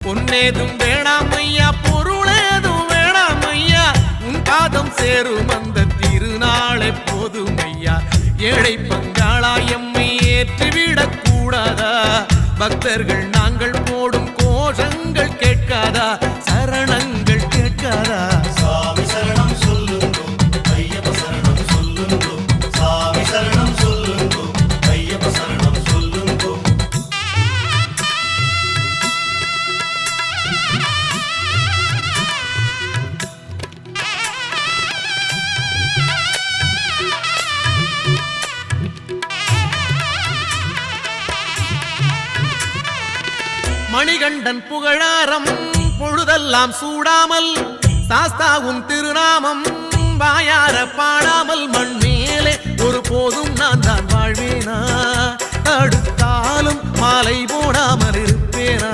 பொன்னேதும் வேணாம் ஐயா, பொருளேதும் வேணாம் ஐயா, உன் பாதம் சேரும் அந்த திருநாளை போதும் ஐயா. ஏழை பங்காளா எம்மை ஏற்றிவிடக் கூடாதா? பக்தர்கள் நாங்கள் போடும் கோஷங்கள் கேட்காதா? சரணங்கள் கேட்காதா? சாமி சரணம் சொல்லுங்கோ, ஐயப்ப சரணம் சொல்லுங்கோ. சாமி சரணம் சொல்லுங்கோ, ஐயப்ப சரணம் சொல்லுங்கோ. மணிகண்டன் புகழாரம் பொழுதெல்லாம் சூடாமல், சாஸ்தாவும் திருநாமம் வாயார பாடாமல், மண் மேலே ஒரு போதும் நான் தான் வாழ்வேனா? அடுத்தாலும் மாலை போடாமல் இருப்பேனா?